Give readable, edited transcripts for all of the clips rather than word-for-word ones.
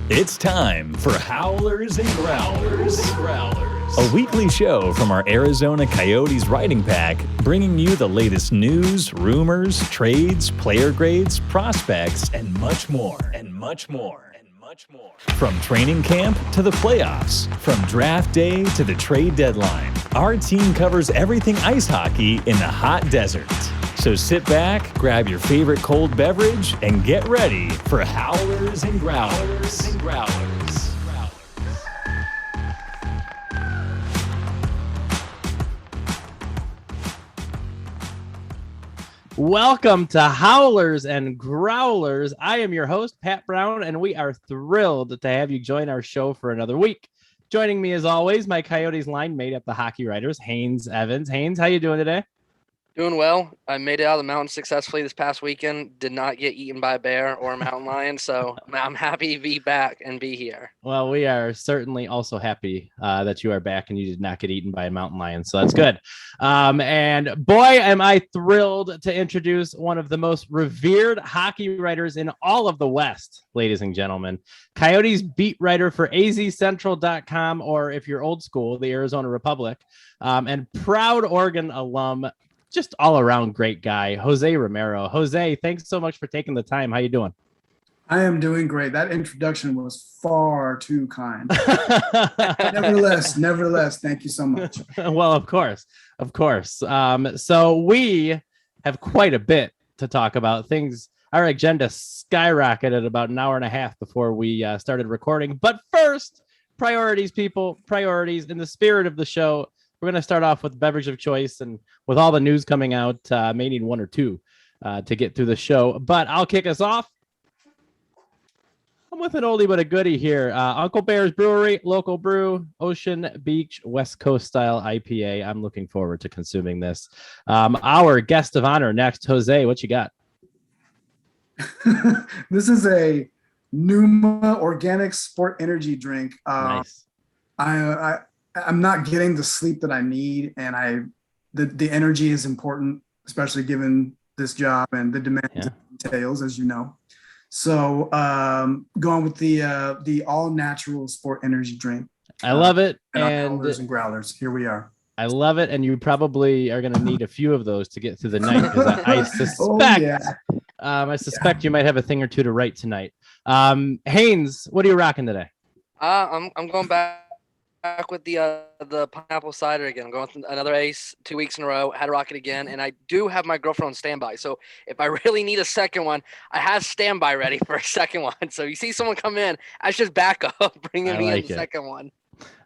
It's time for Howlers and Growlers. A weekly show from our Arizona Coyotes writing pack, bringing you the latest news, rumors, trades, player grades, prospects, and much more. From training camp to the playoffs, from draft day to the trade deadline, our team covers everything ice hockey in the hot desert. So sit back, grab your favorite cold beverage, and get ready for Howlers and Growlers. Welcome to Howlers and Growlers. I am your host, Pat Brown, and we are thrilled to have you join our show for another week. Joining me, as always, my Coyotes line mate at the Hockey Writers, Haynes Evans. Haynes, how you doing today? Doing well. I made it out of the mountain successfully this past weekend. Did not get eaten by a bear or a mountain lion, so I'm happy to be back and be here. Well, we are certainly also happy that you are back and you did not get eaten by a mountain lion, so that's good. And boy, am I thrilled to introduce one of the most revered hockey writers in all of the West, ladies and gentlemen. Coyotes beat writer for azcentral.com, or if you're old school, the Arizona Republic, and proud Oregon alum. Just all around great guy, Jose Romero. Jose, thanks so much for taking the time. How you doing? I am doing great. That introduction was far too kind. Nevertheless, thank you so much. Well, of course. So we have quite a bit to talk about. Our agenda skyrocketed about an hour and a half before we started recording. But first, priorities, people, priorities. In the spirit of the show, we're going to start off with beverage of choice, and with all the news coming out, may need one or two to get through the show. But I'll kick us off. I'm with an oldie but a goodie here. Uncle Bear's Brewery, local brew, Ocean Beach, West Coast style IPA. I'm looking forward to consuming this. Our guest of honor next, Jose, what you got? This is a Numa organic sport energy drink. Nice. I'm not getting the sleep that I need, and the energy is important, especially given this job and the demands it entails, as you know. So going with the all natural sport energy drink. I love it. And Howlers and Growlers. Here we are. I love it, and you probably are going to need a few of those to get through the night, because I suspect you might have a thing or two to write tonight. Haynes, what are you rocking today? I'm going back with the pineapple cider again. I'm going with another ace 2 weeks in a row. Had to rock it again, and I do have my girlfriend on standby. So if I really need a second one, I have standby ready for a second one. So you see someone come in, I just back up, bringing me in the second one.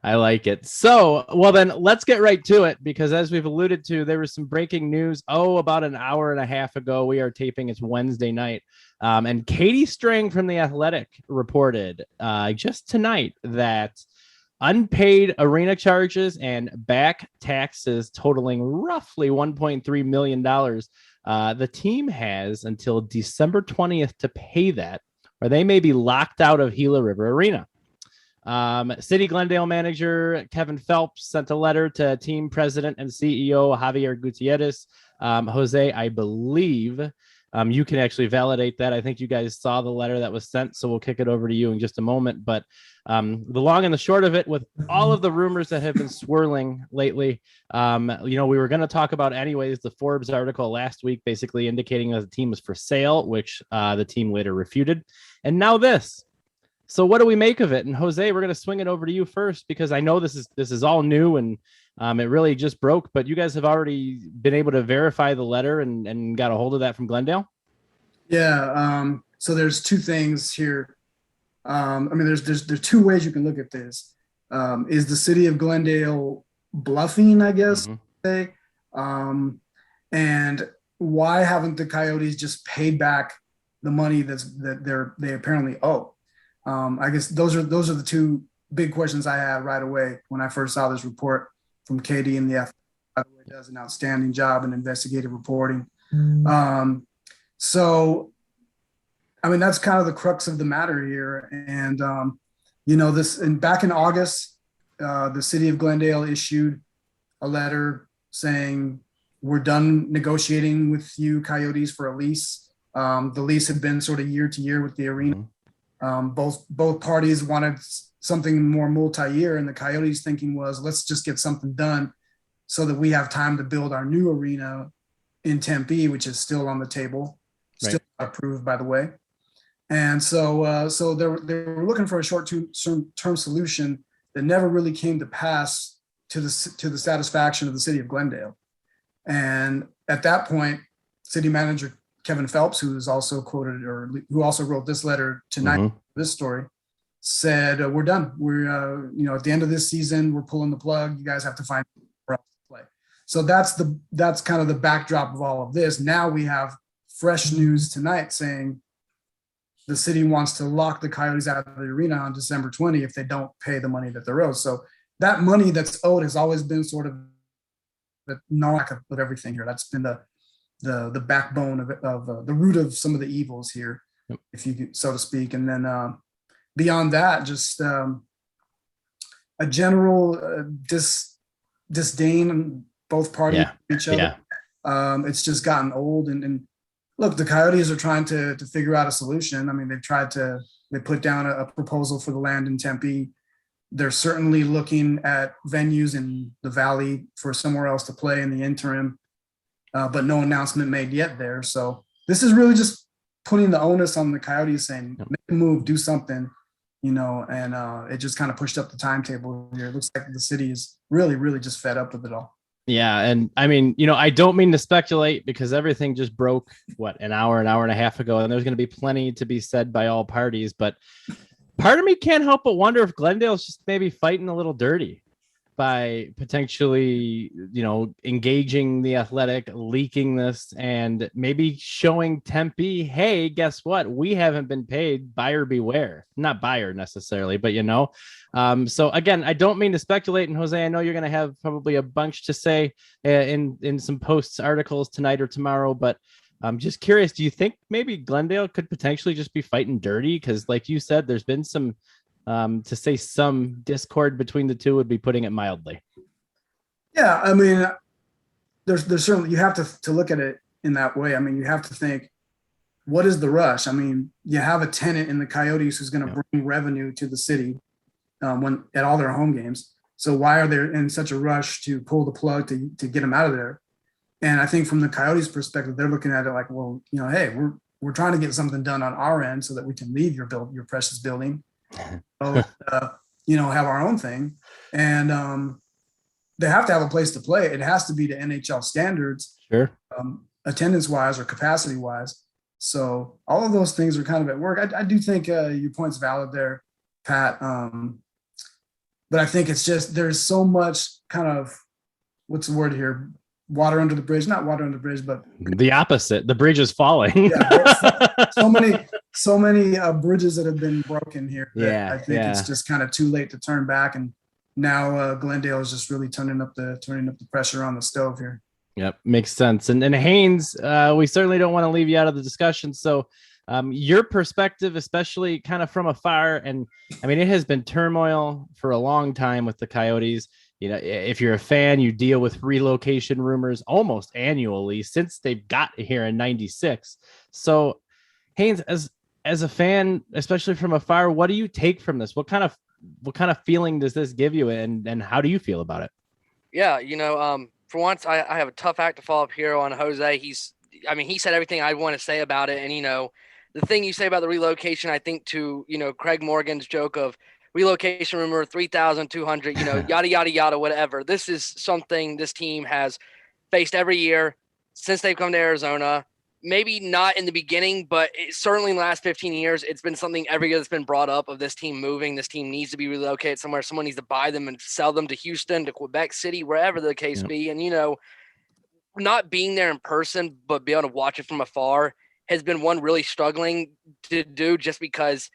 I like it. So, well then, let's get right to it, because as we've alluded to, there was some breaking news. About an hour and a half ago. We are taping. It's Wednesday night, and Katie Strang from The Athletic reported just tonight that unpaid arena charges and back taxes totaling roughly $1.3 million. The team has until December 20th to pay that, or they may be locked out of Gila River Arena. City Glendale manager Kevin Phelps sent a letter to team president and CEO Javier Gutierrez. Jose, I believe you can actually validate that. I think you guys saw the letter that was sent, so we'll kick it over to you in just a moment. But the long and the short of it, with all of the rumors that have been swirling lately, we were going to talk about anyways the Forbes article last week, basically indicating that the team was for sale, which the team later refuted. And now this. So what do we make of it? And Jose, we're going to swing it over to you first, because I know this is all new and it really just broke, but you guys have already been able to verify the letter and got a hold of that from Glendale. Yeah. So there's two things here. There's two ways you can look at this. Is the city of Glendale bluffing, I guess, say? And why haven't the Coyotes just paid back the money that they apparently owe? I guess those are the two big questions I had right away when I first saw this report from Katie and the Athletic. By the way, does an outstanding job in investigative reporting. So, that's kind of the crux of the matter here. And, back in August, the city of Glendale issued a letter saying, we're done negotiating with you Coyotes for a lease. The lease had been sort of year to year with the arena. Both parties wanted something more multi-year, and the Coyotes' thinking was, let's just get something done so that we have time to build our new arena in Tempe, which is still on the table, still not approved, by the way. And so they were looking for a short-term solution that never really came to pass to the satisfaction of the city of Glendale. And at that point, city manager Kevin Phelps, who is also quoted, or who also wrote this letter tonight, this story, said, we're done. We're, at the end of this season, we're pulling the plug. You guys have to find somewhere else to play. So that's kind of the backdrop of all of this. Now we have fresh news tonight saying the city wants to lock the Coyotes out of the arena on December 20 if they don't pay the money that they're owed. So that money that's owed has always been sort of the knock of everything here. That's been the backbone of the root of some of the evils here, if you could, so to speak. And then beyond that, just a general disdain on both parties for each other. It's just gotten old. And look, the Coyotes are trying to figure out a solution. I mean, they put down a proposal for the land in Tempe. They're certainly looking at venues in the Valley for somewhere else to play in the interim, but no announcement made yet there. So this is really just putting the onus on the Coyotes, saying, make a move, do something, and it just kind of pushed up the timetable here. It looks like the city is really, really just fed up with it all. Yeah. And I mean, I don't mean to speculate because everything just broke, an hour and a half ago, and there's going to be plenty to be said by all parties. But part of me can't help but wonder if Glendale's just maybe fighting a little dirty by potentially, engaging the Athletic, leaking this, and maybe showing Tempe, hey, guess what? We haven't been paid. Buyer beware. Not buyer necessarily, but So again, I don't mean to speculate. And Jose, I know you're going to have probably a bunch to say in some posts, articles tonight or tomorrow, but I'm just curious, do you think maybe Glendale could potentially just be fighting dirty? Because like you said, there's been some, to say some discord between the two would be putting it mildly. Yeah, I mean, there's certainly, you have to look at it in that way. I mean, you have to think, what is the rush? I mean, you have a tenant in the Coyotes who's going to bring revenue to the city when at all their home games. So why are they in such a rush to pull the plug to get them out of there? And I think from the Coyotes' perspective, they're looking at it like, well, hey, we're trying to get something done on our end so that we can leave your precious building, have our own thing. And they have to have a place to play. It has to be to NHL standards, sure, attendance-wise or capacity-wise. So all of those things are kind of at work. I do think your point's valid there, Pat. But I think it's just there's so much kind of, what's the word here? Water under the bridge, not water under the bridge, but the opposite. The bridge is falling. so many bridges that have been broken here. I think it's just kind of too late to turn back. And now Glendale is just really turning up the pressure on the stove here. Yep. Makes sense. And Haynes, we certainly don't want to leave you out of the discussion. So your perspective, especially kind of from afar, and I mean, it has been turmoil for a long time with the Coyotes. If you're a fan, you deal with relocation rumors almost annually since they've got here in '96. So, Haynes, as a fan, especially from afar, what do you take from this? What kind of feeling does this give you, and how do you feel about it? Yeah, for once, I have a tough act to follow up here on Jose. He said everything I want to say about it, and the thing you say about the relocation, I think to Craig Morgan's joke of relocation rumor 3,200, yada, yada, yada, whatever. This is something this team has faced every year since they've come to Arizona. Maybe not in the beginning, but certainly in the last 15 years, it's been something every year that's been brought up of this team moving. This team needs to be relocated somewhere. Someone needs to buy them and sell them to Houston, to Quebec City, wherever the case be. And, not being there in person, but being able to watch it from afar has been one really struggling to do, just because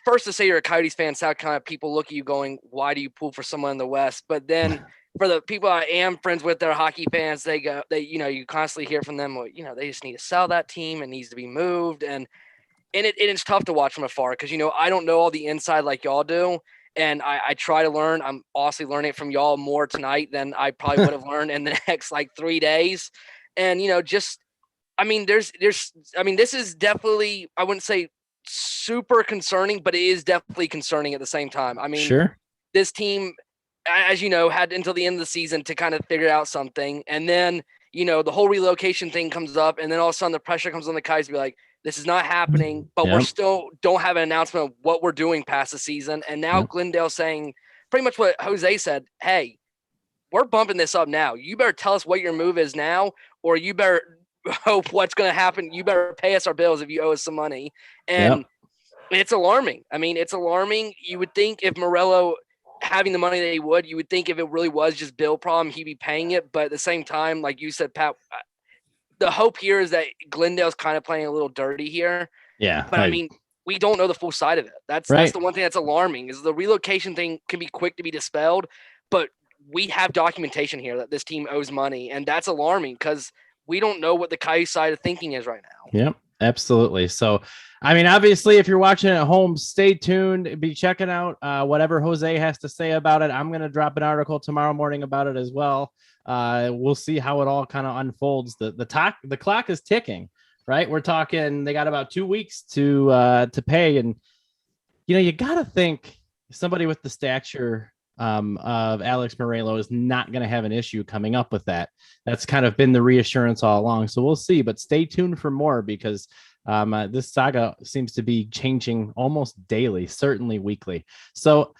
first to say you're a Coyotes fan, sound kind of people look at you going, why do you pull for someone in the West? But then for the people I am friends with, they're hockey fans, you constantly hear from them, well, they just need to sell that team. It needs to be moved. And it's tough to watch from afar because, I don't know all the inside like y'all do. And I try to learn. I'm honestly learning from y'all more tonight than I probably would have learned in the next 3 days. And, this is definitely, I wouldn't say super concerning, but it is definitely concerning at the same time. I mean, Sure. This team, as you know, had until the end of the season to kind of figure out something. And then, the whole relocation thing comes up, and then all of a sudden the pressure comes on the Coyotes to be like, this is not happening, but we're still don't have an announcement of what we're doing past the season. And now Glendale saying pretty much what Jose said, hey, we're bumping this up now. You better tell us what your move is now, or you better hope what's going to happen. You better pay us our bills if you owe us some money. And it's alarming. I mean, it's alarming. You would think if Morello having the money that he would, you would think if it really was just bill problem, he'd be paying it. But at the same time, like you said, Pat, the hope here is that Glendale's kind of playing a little dirty here. Yeah. But I mean, we don't know the full side of it. That's the one thing that's alarming is the relocation thing can be quick to be dispelled, but we have documentation here that this team owes money, and that's alarming because we don't know what the Coyote side of thinking is right now. Yep, absolutely. So, I mean, obviously, if you're watching at home, stay tuned. Be checking out whatever Jose has to say about it. I'm going to drop an article tomorrow morning about it as well. We'll see how it all kind of unfolds. The clock is ticking, right? We're talking. They got about 2 weeks to pay, and you got to think somebody with the stature of Alex Morello is not going to have an issue coming up with that. That's kind of been the reassurance all along. So we'll see, but stay tuned for more because this saga seems to be changing almost daily, certainly weekly. So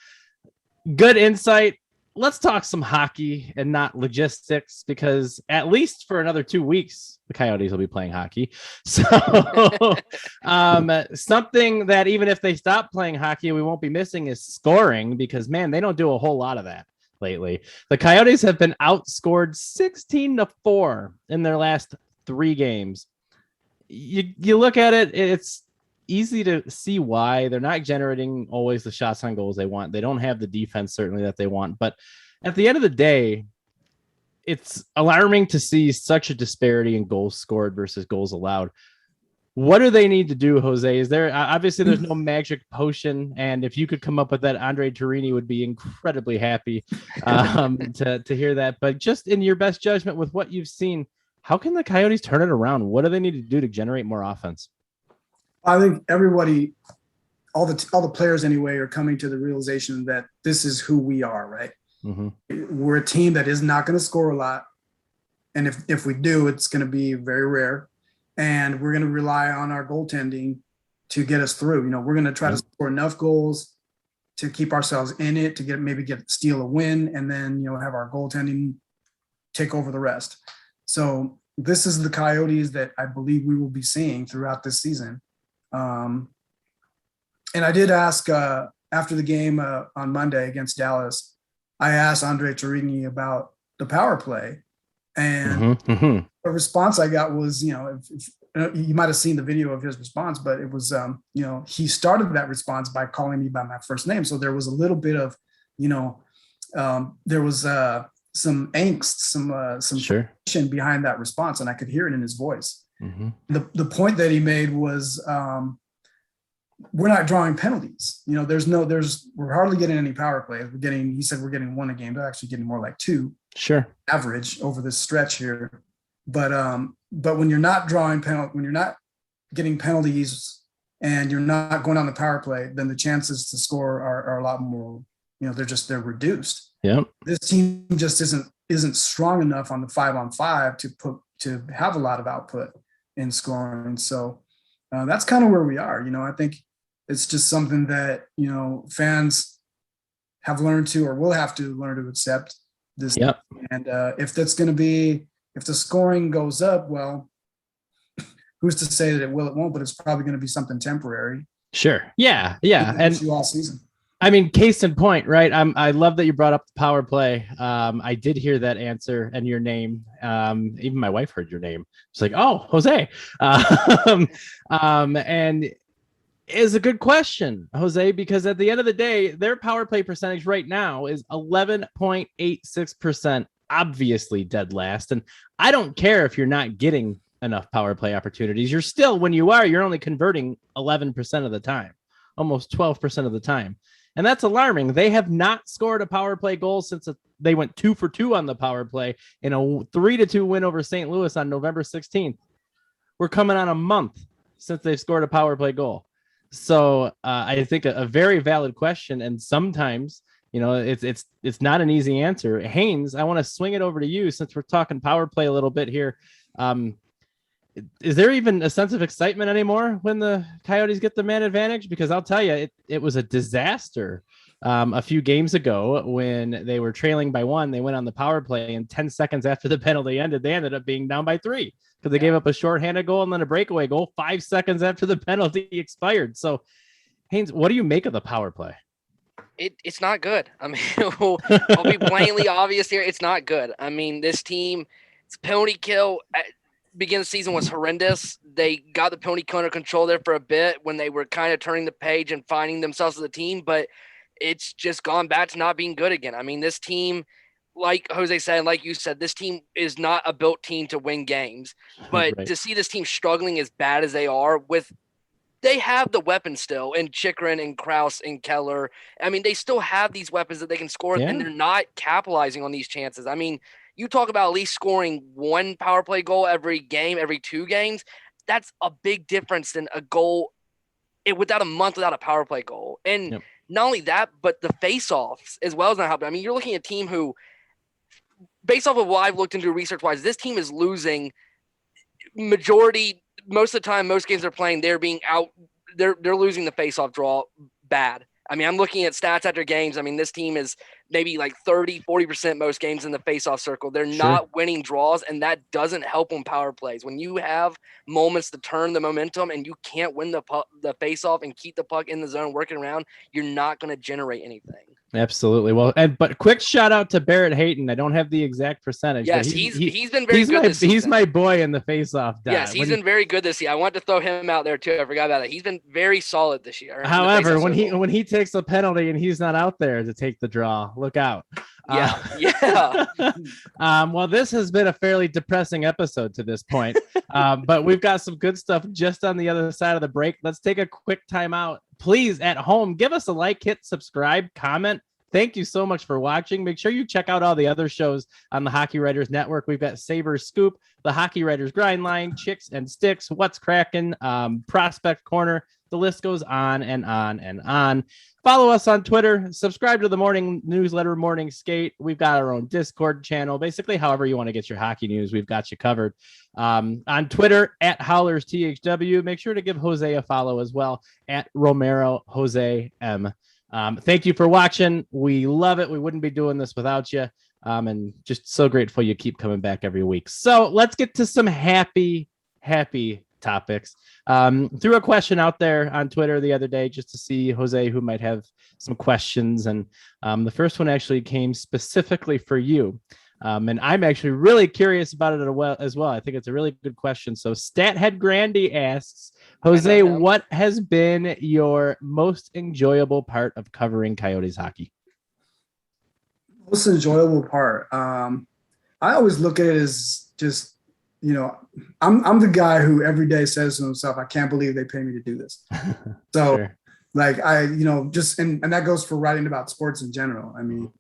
good insight. Let's talk some hockey and not logistics, because at least for another 2 weeks, the Coyotes will be playing hockey. So something that even if they stop playing hockey, we won't be missing is scoring, because, man, they don't do a whole lot of that lately. The Coyotes have been outscored 16-4 in their last 3 games. You look at it, it's easy to see why. They're not generating always the shots on goals they want. They don't have the defense certainly that they want, but at the end of the day, it's alarming to see such a disparity in goals scored versus goals allowed. What do they need to do, Jose? Is there obviously there's no magic potion, and if you could come up with that, Andre Torini would be incredibly happy to hear that. But just in your best judgment with what you've seen, how can the Coyotes turn it around? What do they need to do to generate more offense? I think everybody, all the players anyway, are coming to the realization that this is who we are, right? Mm-hmm. We're a team that is not going to score a lot. And if we do, it's going to be very rare. And we're going to rely on our goaltending to get us through. We're going to try to score enough goals to keep ourselves in it, to steal a win, and then, have our goaltending take over the rest. So this is the Coyotes that I believe we will be seeing throughout this season. And I did ask after the game on Monday against Dallas, I asked Andre Torini about the power play, and the response I got was, if you might have seen the video of his response, but it was, he started that response by calling me by my first name. So there was a little bit of, there was some angst, some tension behind that response, and I could hear it in his voice. Mm-hmm. The point that he made was, we're not drawing penalties. We're hardly getting any power plays. He said we're getting 1 a game. They're actually getting more like 2 average over this stretch here. But when you're not when you're not getting penalties and you're not going on the power play, then the chances to score are a lot more, they're reduced. Yeah. This team just isn't strong enough on the 5-on-5 to have a lot of output in scoring. So that's kind of where we are. I think it's just something that, fans have learned to, or will have to learn to accept this. Yep. And if the scoring goes up, well, who's to say that it will, it won't, but it's probably going to be something temporary. Sure. Yeah. Yeah. And all season. I mean, case in point, right? I love that you brought up the power play. I did hear that answer and your name. Even my wife heard your name. It's like, oh, Jose. And it's a good question, Jose, because at the end of the day, their power play percentage right now is 11.86%, obviously dead last. And I don't care if you're not getting enough power play opportunities. You're still, when you are, you're only converting 11% of the time, almost 12% of the time. And that's alarming. They have not scored a power play goal since they went 2 for 2 on the power play in a 3-2 win over St. Louis on November 16th. We're coming on a month since they've scored a power play goal. So I think a very valid question, and sometimes it's not an easy answer. Haynes, I want to swing it over to you since we're talking power play a little bit here. Is there even a sense of excitement anymore when the Coyotes get the man advantage? Because I'll tell you, it was a disaster a few games ago when they were trailing by 1. They went on the power play, and 10 seconds after the penalty ended, they ended up being down by 3 because they gave up a shorthanded goal and then a breakaway goal 5 seconds after the penalty expired. So, Haynes, what do you make of the power play? It's not good. I mean, I'll be blatantly obvious here. It's not good. I mean, this team, it's penalty kill. Beginning of the season was horrendous. They got the penalty kill under control there for a bit when they were kind of turning the page and finding themselves as a team, but it's just gone back to not being good again. I mean, this team, like Jose said, like you said, this team is not a built team to win games, but Right. to see this team struggling as bad as they are they have the weapons still in Chikrin and Krause and Keller. I mean, they still have these weapons that they can score, and they're not capitalizing on these chances. I mean, you talk about at least scoring 1 power play goal every game, every 2 games. That's a big difference than a goal without a month without a power play goal. And not only that, but the face-offs as well as not helping. I mean, you're looking at a team who, based off of what I've looked into research-wise, this team is losing most of the time, most games they're playing, they're losing the face-off draw bad. I mean, I'm looking at stats after games. I mean, this team is maybe like 30-40% most games in the face-off circle. They're not winning draws, and that doesn't help on power plays. When you have moments to turn the momentum and you can't win the face-off and keep the puck in the zone working around, you're not going to generate anything. Absolutely. Well, but quick shout out to Barrett Hayton. I don't have the exact percentage. Yes, he's been very good this season. He's my boy in the face-off. Yes, he's been very good this year. I want to throw him out there too. I forgot about that. He's been very solid this year. However, when he takes a penalty and he's not out there to take the draw, look out. Well, this has been a fairly depressing episode to this point, but we've got some good stuff just on the other side of the break. Let's take a quick time out. Please, at home, give us a like, hit subscribe, comment. Thank you so much for watching. Make sure you check out all the other shows on the Hockey Writers Network. We've got Sabres Scoop, the Hockey Writers Grind Line, Chicks and Sticks, What's Cracking, Prospect Corner. The list goes on and on and on. Follow us on Twitter. Subscribe to the morning newsletter, Morning Skate. We've got our own Discord channel. Basically, however you want to get your hockey news, we've got you covered. On Twitter, at Howlers THW. Make sure to give Jose a follow as well, at Romero Jose M. Thank you for watching. We love it. We wouldn't be doing this without you. And just so grateful you keep coming back every week. So let's get to some happy topics. Threw a question out there on Twitter the other day just to see, Jose, who might have some questions. And the first one actually came specifically for you. And I'm actually really curious about it as well. I think it's a really good question. So Stathead Grandy asks, Jose, what has been your most enjoyable part of covering Coyotes hockey? Most enjoyable part. I always look at it as just, I'm the guy who every day says to himself, I can't believe they pay me to do this. So Sure. like just, and that goes for writing about sports in general. I mean,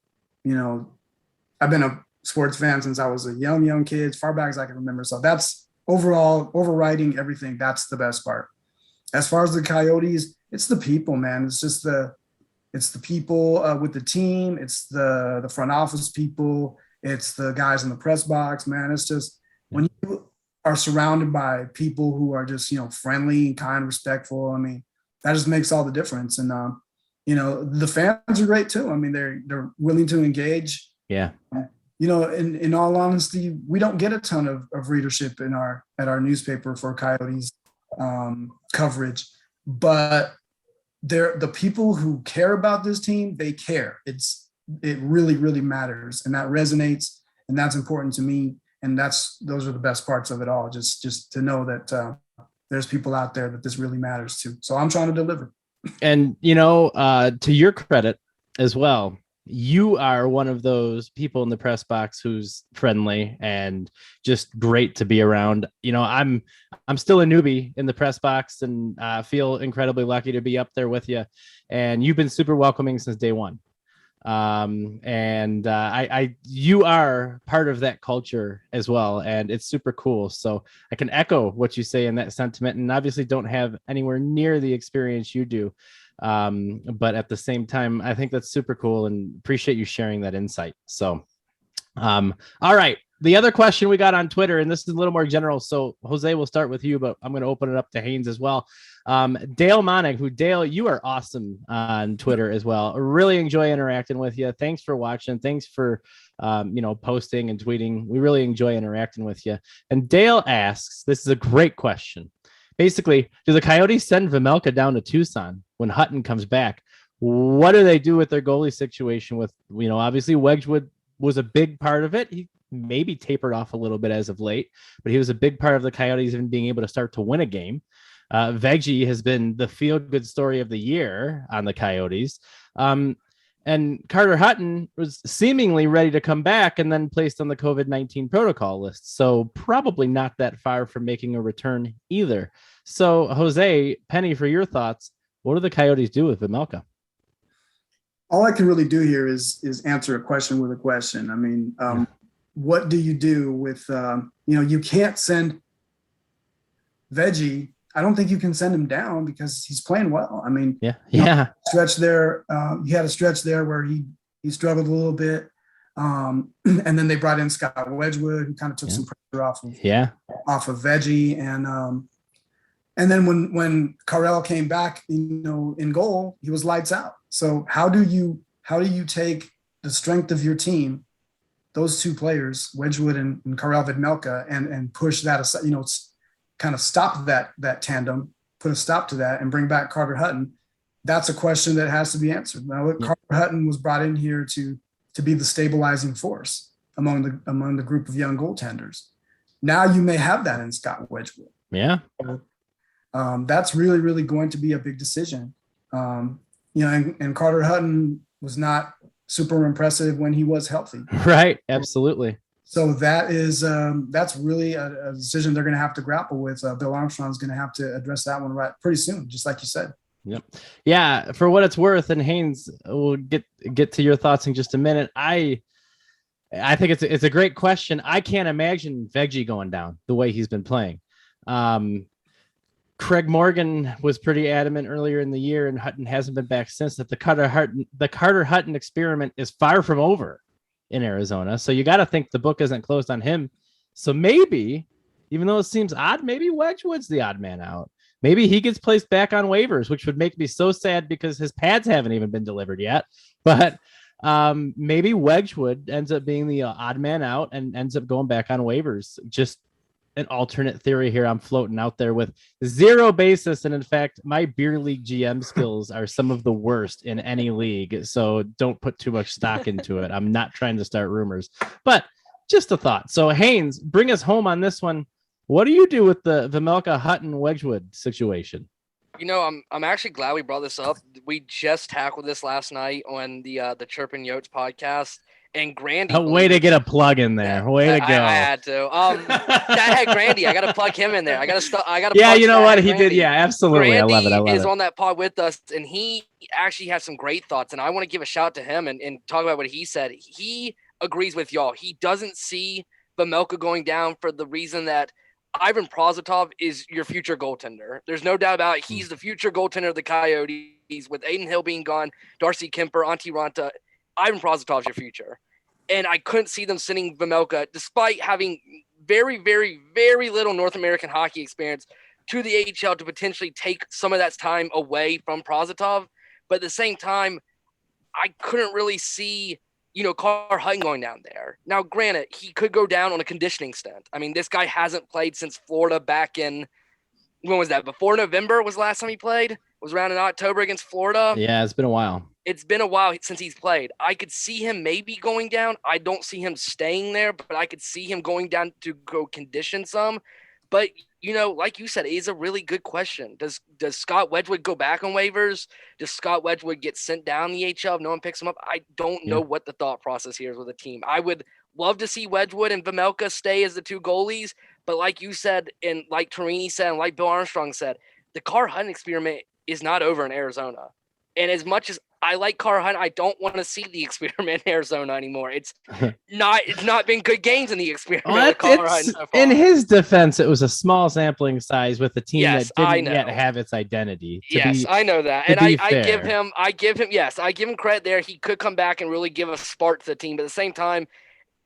I've been a sports fan since I was a young kid, as far back as I can remember. So that's overall overriding everything. That's the best part. As far as the Coyotes, it's the people, man. It's just it's the people with the team. It's the front office people. It's the guys in the press box, man. It's just when you are surrounded by people who are just, friendly, kind, respectful. I mean, that just makes all the difference. And, the fans are great too. I mean, they're willing to engage. Yeah. In all honesty, we don't get a ton of readership at our newspaper for Coyotes coverage, but the people who care about this team, they care. It really, really matters, and that resonates, and that's important to me. And those are the best parts of it all. Just to know that there's people out there that this really matters to. So I'm trying to deliver. And to your credit as well, you are one of those people in the press box who's friendly and just great to be around. I'm still a newbie in the press box and feel incredibly lucky to be up there with you. And you've been super welcoming since day one. You are part of that culture as well, and it's super cool. So I can echo what you say in that sentiment, and obviously don't have anywhere near the experience you do. But at the same time, I think that's super cool and appreciate you sharing that insight. So, all right. The other question we got on Twitter, and this is a little more general. So Jose, we'll start with you, but I'm going to open it up to Haynes as well. Dale Monig, Dale, you are awesome on Twitter as well. I really enjoy interacting with you. Thanks for watching. Thanks for, posting and tweeting. We really enjoy interacting with you. And Dale asks, this is a great question. Basically, do the Coyotes send Vejmelka down to Tucson when Hutton comes back? What do they do with their goalie situation with, obviously Wedgwood was a big part of it. He maybe tapered off a little bit as of late, but he was a big part of the Coyotes even being able to start to win a game. Veggie has been the feel-good story of the year on the Coyotes. And Carter Hutton was seemingly ready to come back and then placed on the COVID-19 protocol list. So probably not that far from making a return either. So Jose, Penny, for your thoughts, what do the Coyotes do with Vejmelka? All I can really do here is answer a question with a question. I mean, what do you do with, you can't send Veggie. I don't think you can send him down because he's playing well. I mean, stretch there. He had a stretch there where he struggled a little bit. And then they brought in Scott Wedgwood, who kind of took some pressure off of Veggie. And then when Karel came back, in goal, he was lights out. So how do you take the strength of your team, those two players, Wedgwood and Karel Vejmelka, and push that aside, kind of stop that tandem, put a stop to that, and bring back Carter Hutton? That's a question that has to be answered. Now, Carter Hutton was brought in here to be the stabilizing force among the group of young goaltenders. Now you may have that in Scott Wedgwood. Yeah. That's really, really going to be a big decision. And Carter Hutton was not super impressive when he was healthy. Right. Absolutely. So that's really a decision they're going to have to grapple with. Bill Armstrong's going to have to address that one pretty soon, just like you said. Yep. Yeah. For what it's worth, and Haynes, we'll get to your thoughts in just a minute. I think it's a great question. I can't imagine Veggie going down the way he's been playing. Craig Morgan was pretty adamant earlier in the year, and Hutton hasn't been back since, that the Carter Hutton experiment is far from over in Arizona. So you got to think the book isn't closed on him. So maybe, even though it seems odd, maybe Wedgwood's the odd man out. Maybe he gets placed back on waivers, which would make me so sad because his pads haven't even been delivered yet. But maybe Wedgwood ends up being the odd man out and ends up going back on waivers. Just an alternate theory here I'm floating out there with zero basis. And in fact, my beer league GM skills are some of the worst in any league. So don't put too much stock into it. I'm not trying to start rumors, but just a thought. So Haynes, bring us home on this one. What do you do with the Vejmelka Hutton Wedgwood situation? I'm actually glad we brought this up. We just tackled this last night on the Chirpin Yotes podcast. And Grandy, way to get a plug in there. Way to go! I had to. I had Grandy. I got to plug him in there. I got to. Yeah, you know what he did. Yeah, absolutely. Grandy I love it. Is on that pod with us, and he actually has some great thoughts. And I want to give a shout out to him and talk about what he said. He agrees with y'all. He doesn't see Vejmelka going down for the reason that Ivan Prosvetov is your future goaltender. There's no doubt about it. He's the future goaltender of the Coyotes. With Aiden Hill being gone, Darcy Kemper, Antti Ranta, Ivan Prosvetov's your future. And I couldn't see them sending Vejmelka, despite having very, very, very little North American hockey experience, to the AHL to potentially take some of that time away from Prosvetov. But at the same time, I couldn't really see, Carter Hutton going down there. Now, granted, he could go down on a conditioning stint. I mean, this guy hasn't played since Florida back in, when was that? Before November was the last time he played? It was around in October against Florida. Yeah, it's been a while. It's been a while since he's played. I could see him maybe going down. I don't see him staying there, but I could see him going down to go condition some. But, like you said, it is a really good question. Does Scott Wedgwood go back on waivers? Does Scott Wedgwood get sent down the HL if no one picks him up? I don't know what the thought process here is with the team. I would love to see Wedgwood and Vejmelka stay as the two goalies. But like you said, and like Torini said, and like Bill Armstrong said, the Carter Hutton experiment is not over in Arizona. And as much as I like Carter Hutton. I don't want to see the experiment in Arizona anymore. It's not been good games in the experiment with Carter Hutton so far. In his defense, it was a small sampling size with a team Yes, that didn't yet have its identity. I know that. And I give him credit there. He could come back and really give a spark to the team. But at the same time,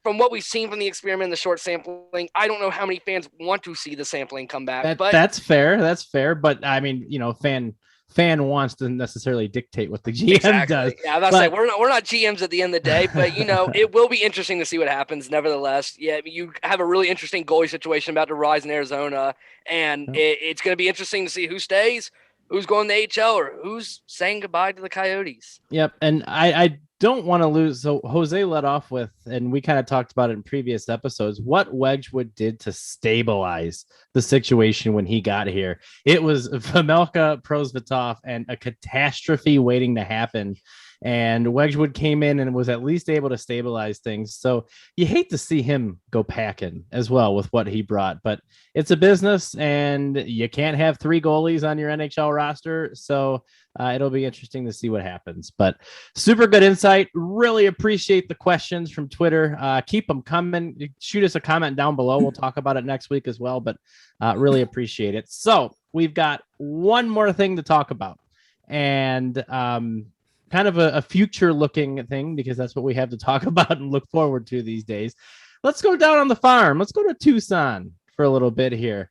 from what we've seen from the experiment, the short sampling, I don't know how many fans want to see the sampling come back. That's fair. That's fair. But I mean, fan wants to necessarily dictate what the GM does. Yeah, that's like we're not GMs at the end of the day, but it will be interesting to see what happens. Nevertheless, yeah, you have a really interesting goalie situation about to rise in Arizona, and it's going to be interesting to see who stays, who's going to AHL, or who's saying goodbye to the Coyotes. Yep, and I don't want to lose. So Jose led off with, and we kind of talked about it in previous episodes, what Wedgwood did to stabilize the situation when he got here. It was Vejmelka, Prosvetov, and a catastrophe waiting to happen. And Wedgwood came in and was at least able to stabilize things. So you hate to see him go packing as well with what he brought, but it's a business and you can't have 3 goalies on your NHL roster. So it'll be interesting to see what happens, but super good insight. Really appreciate the questions from Twitter. Keep them coming. Shoot us a comment down below. We'll talk about it next week as well, but really appreciate it. So we've got one more thing to talk about, and kind of a future looking thing, because that's what we have to talk about and look forward to these days. Let's go down on the farm. Let's go to Tucson for a little bit here.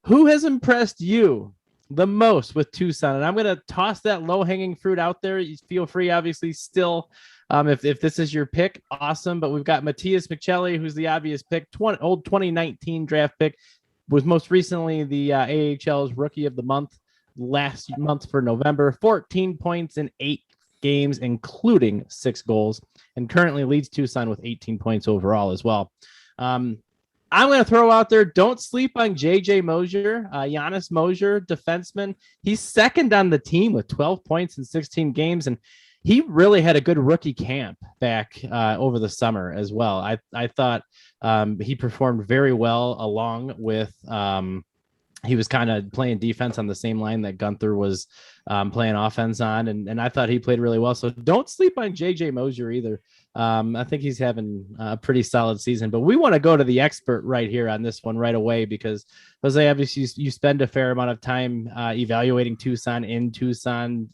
Who has impressed you the most with Tucson? And I'm going to toss that low hanging fruit out there. You feel free, obviously, still, if this is your pick, awesome. But we've got Matthias McChelli, who's the obvious pick, old 2019 draft pick, was most recently the AHL's Rookie of the Month last month for November. 14 points in 8 games, including 6 goals, and currently leads Tucson with 18 points overall as well. I'm going to throw out there, don't sleep on JJ Mosier, Giannis Mosier, defenseman. He's second on the team with 12 points in 16 games, and he really had a good rookie camp back over the summer as well. I thought he performed very well, along with he was kind of playing defense on the same line that Gunther was playing offense on. And I thought he played really well. So don't sleep on JJ Mosier either. I think he's having a pretty solid season, but we want to go to the expert right here on this one right away, because Jose, obviously you spend a fair amount of time evaluating Tucson,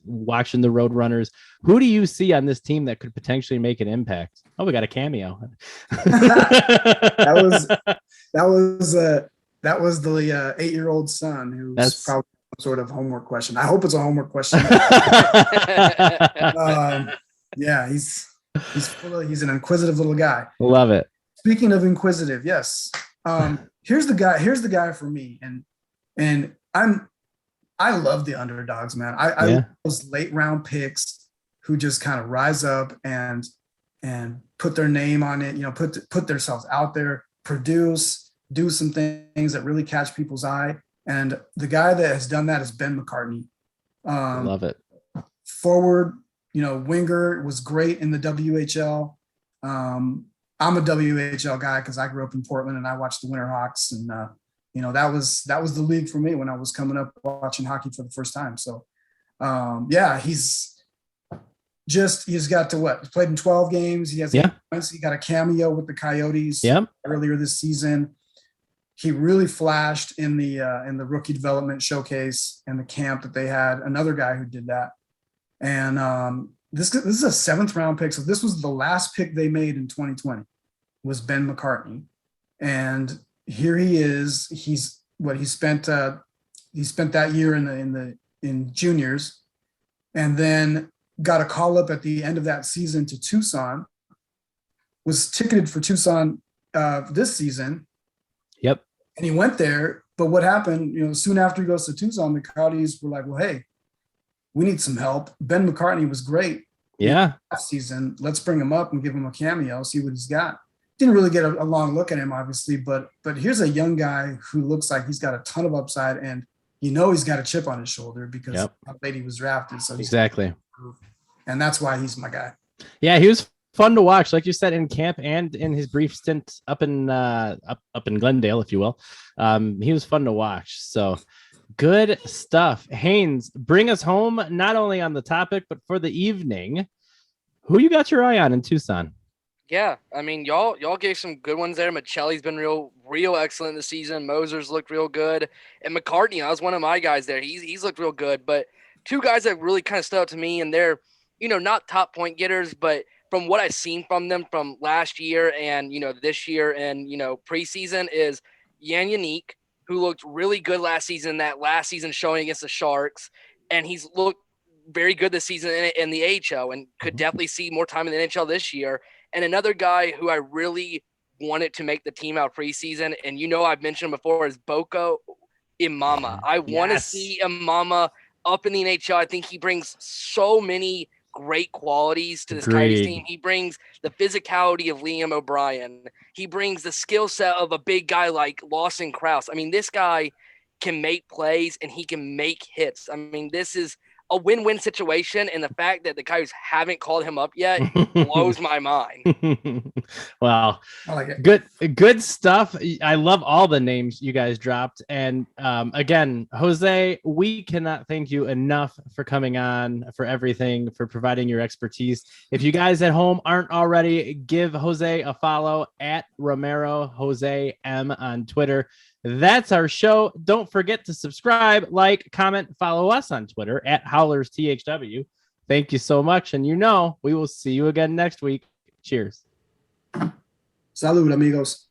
watching the Roadrunners. Who do you see on this team that could potentially make an impact? Oh, we got a cameo. That was the 8-year-old son who's probably some sort of homework question. I hope it's a homework question. Yeah, he's an inquisitive little guy. Love it. Speaking of inquisitive, yes. Here's the guy for me, and I love the underdogs, man. I love those late round picks who just kind of rise up and put their name on it. Put themselves out there, produce. Do some things that really catch people's eye. And the guy that has done that is Ben McCartney. Love it. Forward, winger, was great in the WHL. I'm a WHL guy because I grew up in Portland and I watched the Winterhawks. And, that was the league for me when I was coming up watching hockey for the first time. So, he's got to what? He's played in 12 games. He has 8 points. He got a cameo with the Coyotes earlier this season. He really flashed in the rookie development showcase and the camp that they had. Another guy who did that, and this is a 7th round pick. So this was the last pick they made in 2020, was Ben McCartney, and here he is. He spent that year in juniors, and then got a call up at the end of that season to Tucson. Was ticketed for Tucson this season. Yep. And he went there, but what happened, soon after he goes to Tucson, the Coyotes were like, well, hey, we need some help. Ben McCartney was great. Yeah. Last season. Let's bring him up and give him a cameo, see what he's got. Didn't really get a long look at him, obviously, but here's a young guy who looks like he's got a ton of upside, and he's got a chip on his shoulder because how late he was drafted. So exactly. And that's why he's my guy. Yeah, he was fun to watch, like you said, in camp and in his brief stint up in Glendale, if you will. He was fun to watch. So Good stuff. Haynes, bring us home, not only on the topic, but for the evening. Who you got your eye on in Tucson? Yeah, I mean, y'all gave some good ones there. Michelli's been real excellent this season. Moser's looked real good, and McCartney, I was one of my guys there. He's looked real good. But two guys that really kind of stood out to me, and they're not top point getters, but from what I've seen from them from last year and this year and preseason is Yan Yannick, who looked really good last season. That last season showing against the Sharks, and he's looked very good this season in the AHL, and could definitely see more time in the NHL this year. And another guy who I really wanted to make the team out preseason, and I've mentioned him before, is Boko Imama. I want to see Imama up in the NHL. I think he brings so many great qualities to this Coyotes team. He brings the physicality of Liam O'Brien. He brings the skill set of a big guy like Lawson Krause. I mean, this guy can make plays and he can make hits. I mean, this is a win-win situation, and the fact that the Coyotes haven't called him up yet blows my mind. Well, I like it. Good stuff. I love all the names you guys dropped. And again, Jose, we cannot thank you enough for coming on, for everything, for providing your expertise. If you guys at home aren't already, give Jose a follow at Romero Jose M on Twitter. That's our show. Don't forget to subscribe, like, comment, follow us on Twitter at Howlers THW. Thank you so much. And we will see you again next week. Cheers. Salud, amigos.